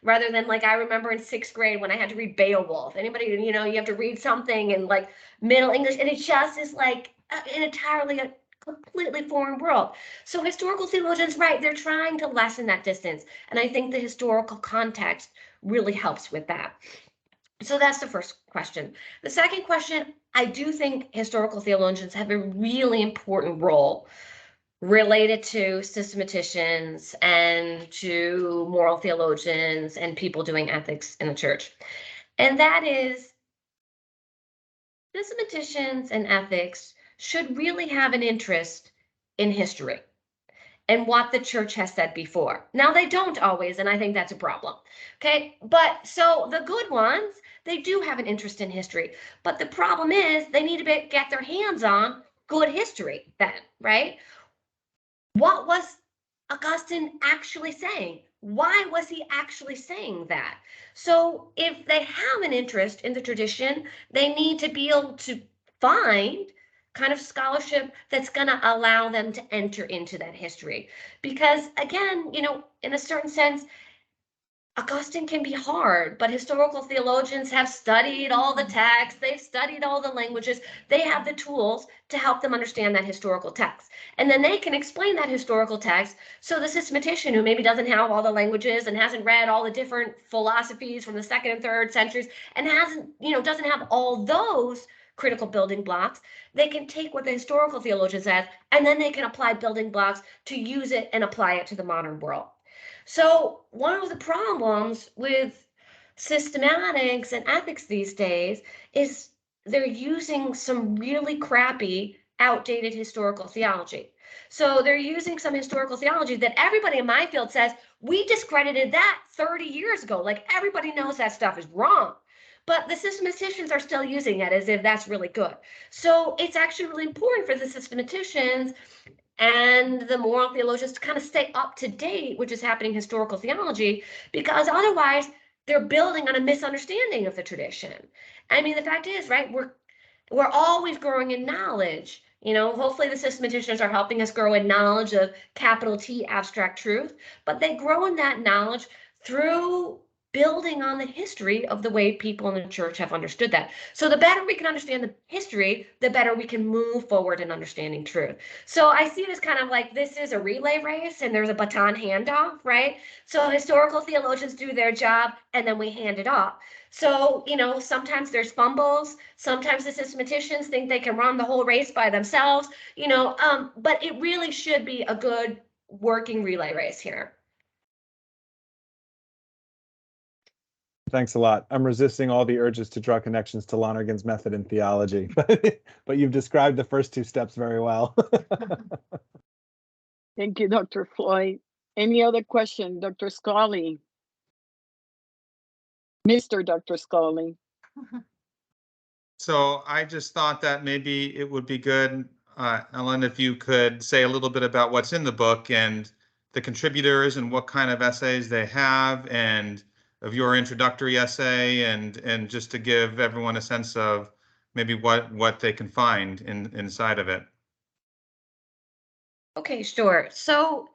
rather than, like, I remember in 6th grade when I had to read Beowulf. Anybody, you have to read something in like Middle English, and it just is like an entirely a completely foreign world. So historical theologians, right, they're trying to lessen that distance. And I think the historical context really helps with that. So that's the first question. The second question, I do think historical theologians have a really important role related to systematicians and to moral theologians and people doing ethics in the church. And that is, systematicians and ethics should really have an interest in history and what the church has said before. Now, they don't always, and I think that's a problem. Okay, but so the good ones, they do have an interest in history. But the problem is they need to get their hands on good history then, right? What was Augustine actually saying? Why was he actually saying that? So if they have an interest in the tradition, they need to be able to find kind of scholarship that's going to allow them to enter into that history. Because again, in a certain sense, Augustine can be hard, but historical theologians have studied all the texts, they've studied all the languages, they have the tools to help them understand that historical text. And then they can explain that historical text so the systematician who maybe doesn't have all the languages and hasn't read all the different philosophies from the 2nd and 3rd centuries and doesn't have all those critical building blocks, they can take what the historical theologian says and then they can apply building blocks to use it and apply it to the modern world. So one of the problems with systematics and ethics these days is they're using some really crappy, outdated historical theology. So they're using some historical theology that everybody in my field says, we discredited that 30 years ago. Like everybody knows that stuff is wrong. But the systematicians are still using it as if that's really good. So it's actually really important for the systematicians and the moral theologians to kind of stay up to date, which is happening in historical theology, because otherwise they're building on a misunderstanding of the tradition. I mean, the fact is, right, we're always growing in knowledge. You know, hopefully the systematicians are helping us grow in knowledge of capital T abstract truth, but they grow in that knowledge through building on the history of the way people in the church have understood that. So the better we can understand the history, the better we can move forward in understanding truth. So I see it as kind of like this is a relay race and there's a baton handoff, right? So historical theologians do their job and then we hand it off. So, you know, sometimes there's fumbles. Sometimes the systematicians think they can run the whole race by themselves, you know, but it really should be a good working relay race here. Thanks a lot. I'm resisting all the urges to draw connections to Lonergan's method in theology, but you've described the first two steps very well. Thank you, Dr. Floyd. Any other question, Dr. Scully? Mr. Dr. Scully. So I just thought that maybe it would be good, Ellen, if you could say a little bit about what's in the book and the contributors and what kind of essays they have, and of your introductory essay, and just to give everyone a sense of maybe what they can find inside of it. Okay, sure. So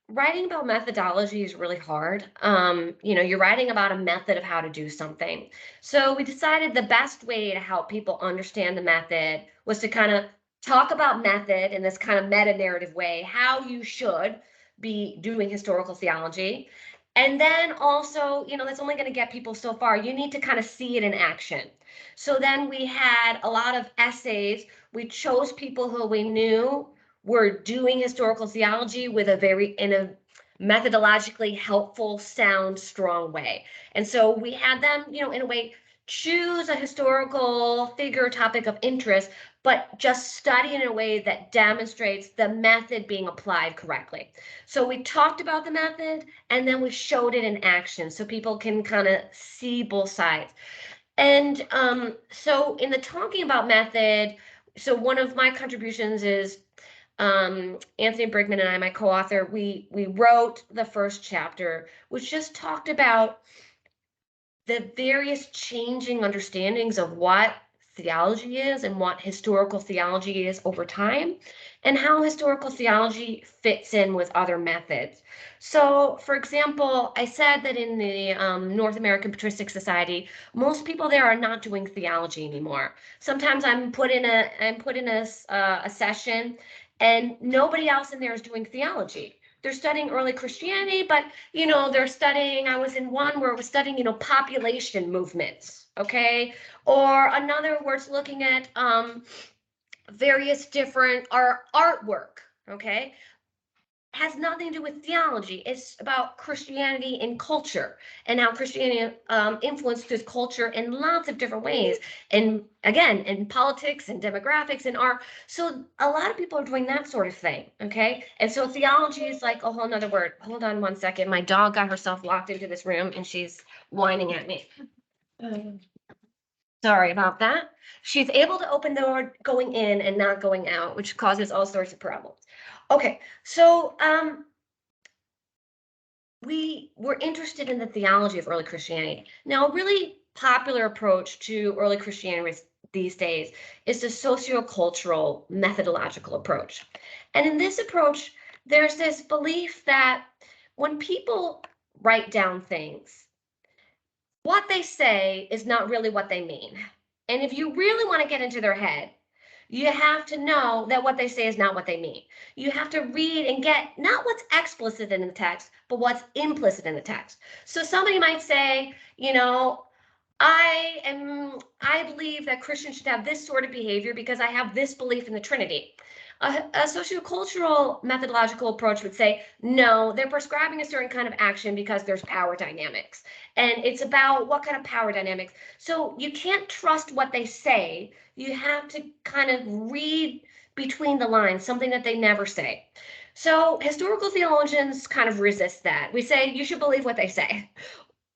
writing about methodology is really hard. You know, you're writing about a method of how to do something. So we decided the best way to help people understand the method was to kind of talk about method in this kind of meta narrative way, how you should be doing historical theology. And then also, you know, that's only going to get people so far. You need to kind of see it in action. So then we had a lot of essays. We chose people who we knew were doing historical theology with in a methodologically helpful, sound, strong way. And so we had them, you know, in a way, choose a historical figure topic of interest, but just study in a way that demonstrates the method being applied correctly. So we talked about the method and then we showed it in action so people can kind of see both sides. And so in the talking about method, so one of my contributions is Anthony Brigman and I, my co-author, we wrote the first chapter, which just talked about the various changing understandings of what theology is and what historical theology is over time, and how historical theology fits in with other methods. So, for example, I said that in the North American Patristic Society, most people there are not doing theology anymore. Sometimes I'm put in a session, and nobody else in there is doing theology. They're studying early Christianity, but you know, they're studying, I was in one where it was studying, you know, population movements, okay? Or another where it's looking at various different artwork, okay? Has nothing to do with theology. It's about Christianity and culture and how Christianity influenced this culture in lots of different ways. And again, in politics and demographics and art. So a lot of people are doing that sort of thing. Okay. And so theology is like a whole nother word. Hold on one second. My dog got herself locked into this room and she's whining at me. Sorry about that. She's able to open the door going in and not going out, which causes all sorts of problems. Okay, so we were interested in the theology of early Christianity. Now, a really popular approach to early Christianity these days is the sociocultural methodological approach. And in this approach, there's this belief that when people write down things, what they say is not really what they mean. And if you really want to get into their head, you have to know that what they say is not what they mean. You have to read and get not what's explicit in the text, but what's implicit in the text. So somebody might say, you know, I believe that Christians should have this sort of behavior because I have this belief in the Trinity. A sociocultural methodological approach would say, no, they're prescribing a certain kind of action because there's power dynamics. And it's about what kind of power dynamics. So you can't trust what they say. You have to kind of read between the lines, something that they never say. So historical theologians kind of resist that. We say you should believe what they say.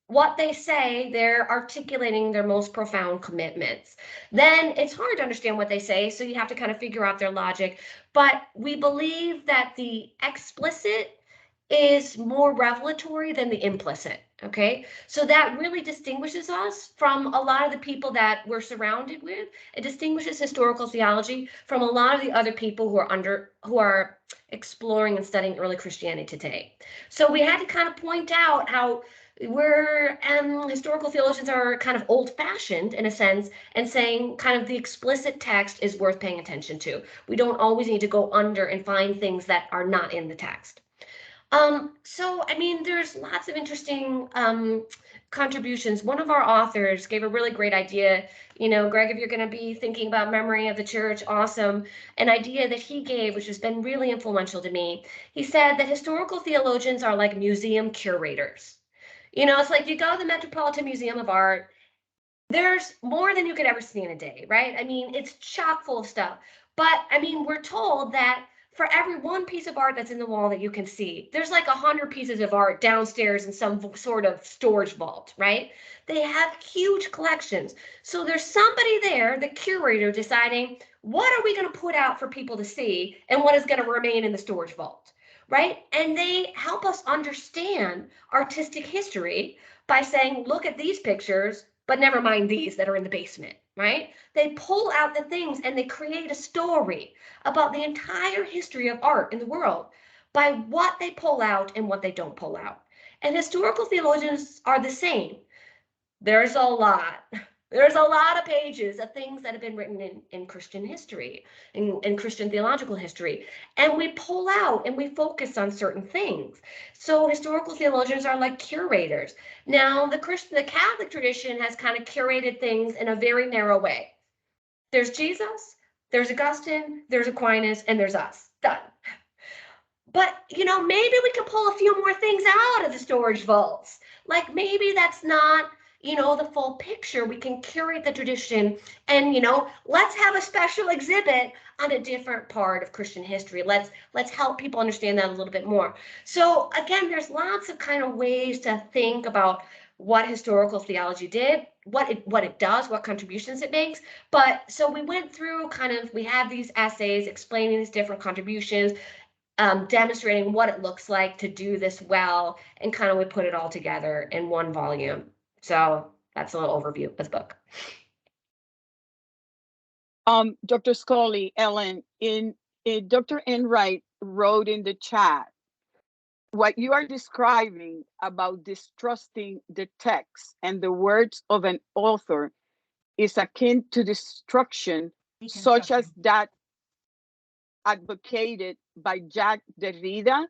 What they say, they're articulating their most profound commitments. Then it's hard to understand what they say, so you have to kind of figure out their logic. But we believe that the explicit is more revelatory than the implicit. Okay, so that really distinguishes us from a lot of the people that we're surrounded with. It distinguishes historical theology from a lot of the other people who are exploring and studying early Christianity today. So we had to kind of point out how historical theologians are kind of old-fashioned in a sense, and saying kind of the explicit text is worth paying attention to. We don't always need to go under and find things that are not in the text. So, I mean, there's lots of interesting contributions. One of our authors gave a really great idea. You know, Greg, if you're going to be thinking about memory of the church, awesome. An idea that he gave, which has been really influential to me. He said that historical theologians are like museum curators. You know, it's like you go to the Metropolitan Museum of Art, there's more than you could ever see in a day, right? I mean, it's chock full of stuff. But I mean, we're told that for every one piece of art that's in the wall that you can see, there's like 100 pieces of art downstairs in some sort of storage vault, right? They have huge collections. So there's somebody there, the curator, deciding what are we going to put out for people to see and what is going to remain in the storage vault, right? And they help us understand artistic history by saying, look at these pictures, but never mind these that are in the basement, right? They pull out the things and they create a story about the entire history of art in the world by what they pull out and what they don't pull out. And historical theologians are the same. There's a lot of pages of things that have been written in Christian history, in Christian theological history, and we pull out and we focus on certain things. So historical theologians are like curators. Now, the Catholic tradition has kind of curated things in a very narrow way. There's Jesus, there's Augustine, there's Aquinas, and there's us. Done. But, you know, maybe we can pull a few more things out of the storage vaults. Like maybe that's not, you know, the full picture. We can curate the tradition and, you know, let's have a special exhibit on a different part of Christian history. Let's help people understand that a little bit more. So again, there's lots of kind of ways to think about what historical theology did, what it does, what contributions it makes. But so we went through we have these essays explaining these different contributions, demonstrating what it looks like to do this well, and kind of we put it all together in one volume. So that's a little overview of the book. Dr. Scully, Ellen, in Dr. Enright wrote in the chat, what you are describing about distrusting the text and the words of an author is akin to destruction, such as that advocated by Jacques Derrida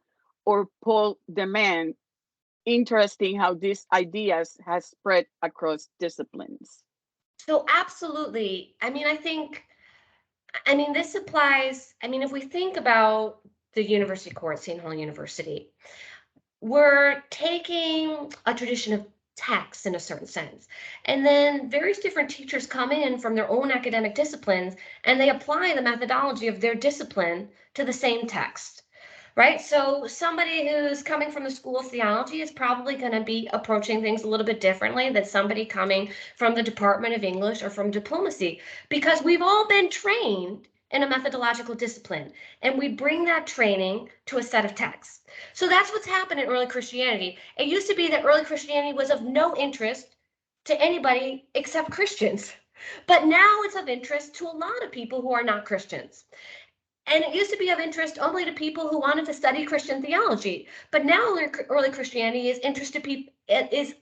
or Paul Deman. Interesting how these ideas has spread across disciplines. So absolutely. I mean, this applies. I mean, if we think about the University Court, St. Paul University, we're taking a tradition of text in a certain sense. And then various different teachers come in from their own academic disciplines and they apply the methodology of their discipline to the same text, right? So somebody who's coming from the School of Theology is probably going to be approaching things a little bit differently than somebody coming from the Department of English or from diplomacy, because we've all been trained in a methodological discipline, and we bring that training to a set of texts. So that's what's happened in early Christianity. It used to be that early Christianity was of no interest to anybody except Christians, but now it's of interest to a lot of people who are not Christians. And it used to be of interest only to people who wanted to study Christian theology, but now early Christianity is is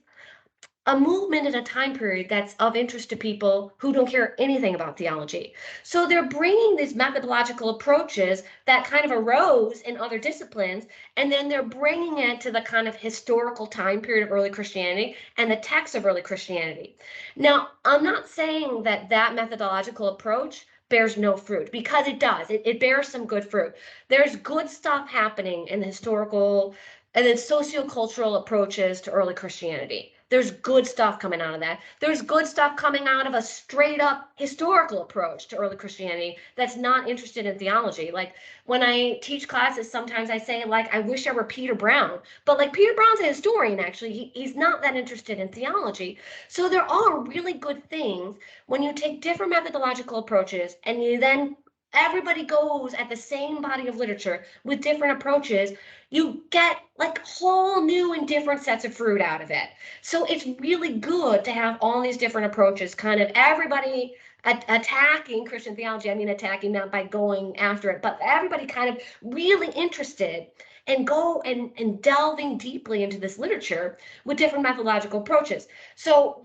a movement in a time period that's of interest to people who don't care anything about theology. So they're bringing these methodological approaches that kind of arose in other disciplines, and then they're bringing it to the kind of historical time period of early Christianity and the text of early Christianity. Now, I'm not saying that methodological approach bears no fruit, because it does. It bears some good fruit. There's good stuff happening in the historical and then sociocultural approaches to early Christianity. There's good stuff coming out of that. There's good stuff coming out of a straight up historical approach to early Christianity that's not interested in theology. Like when I teach classes, sometimes I say, like, I wish I were Peter Brown, but like Peter Brown's a historian, actually. He's not that interested in theology. So there are really good things when you take different methodological approaches and you then everybody goes at the same body of literature with different approaches, you get like whole new and different sets of fruit out of it. So it's really good to have all these different approaches, kind of everybody attacking Christian theology. I mean, attacking not by going after it, but everybody kind of really interested and go and delving deeply into this literature with different methodological approaches. So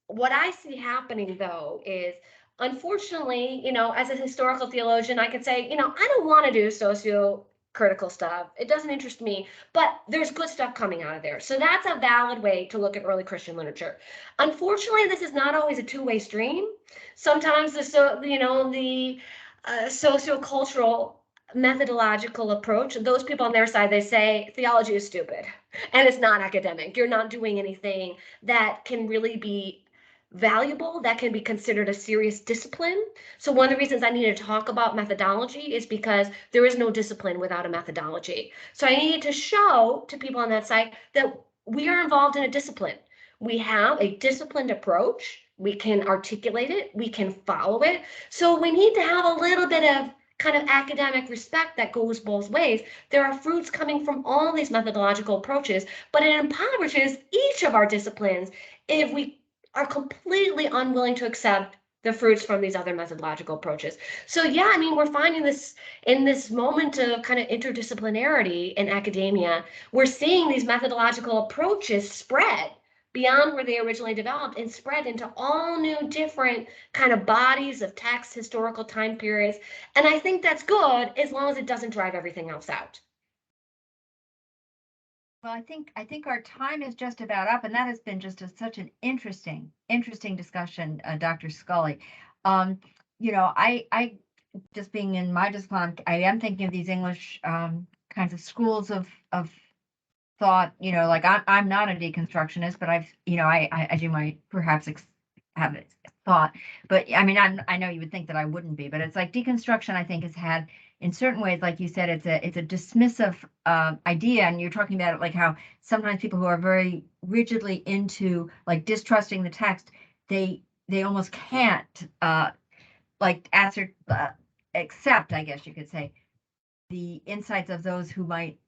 what I see happening though is, unfortunately, as a historical theologian, I could say, I don't want to do socio-critical stuff. It doesn't interest me, but there's good stuff coming out of there. So that's a valid way to look at early Christian literature. Unfortunately, this is not always a two-way stream. Sometimes the sociocultural methodological approach, those people on their side, they say theology is stupid and it's not academic. You're not doing anything that can really be valuable, that can be considered a serious discipline. So one of the reasons I needed to talk about methodology is because there is no discipline without a methodology. So I needed to show to people on that side that we are involved in a discipline. We have a disciplined approach. We can articulate it. We can follow it. So we need to have a little bit of kind of academic respect that goes both ways. There are fruits coming from all these methodological approaches, but it impoverishes each of our disciplines if we are completely unwilling to accept the fruits from these other methodological approaches. So yeah, I mean, we're finding this in this moment of kind of interdisciplinarity in academia. We're seeing these methodological approaches spread beyond where they originally developed and spread into all new different kind of bodies of text, historical time periods. And I think that's good as long as it doesn't drive everything else out. Well, I think our time is just about up, and that has been just such an interesting discussion, Dr. Scully. I just being in my discipline, I am thinking of these English kinds of schools of thought. Like I'm not a deconstructionist, but I do my perhaps have it thought, but I mean I know you would think that I wouldn't be, but it's like deconstruction. I think has had, in certain ways, like you said, it's a dismissive idea, and you're talking about it like how sometimes people who are very rigidly into like distrusting the text, they almost can't accept, I guess you could say, the insights of those who might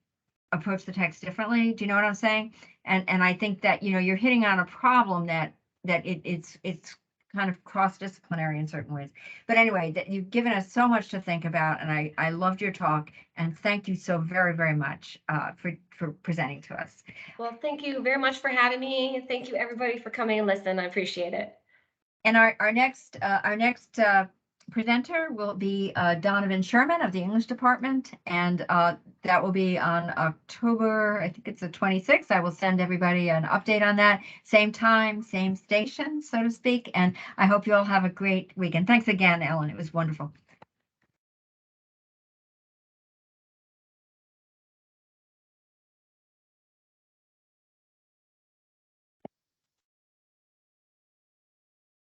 approach the text differently. Do you know what I'm saying? And I think that you're hitting on a problem that it's kind of cross-disciplinary in certain ways. But anyway, that you've given us so much to think about, and I loved your talk, and thank you so very, very much for presenting to us. Well, thank you very much for having me. Thank you everybody for coming and listening. I appreciate it. And our next presenter will be Donovan Sherman of the English department, and that will be on October, I think it's the 26th. I will send everybody an update on that. Same time, same station, so to speak. And I hope you all have a great weekend. Thanks again, Ellen. It was wonderful.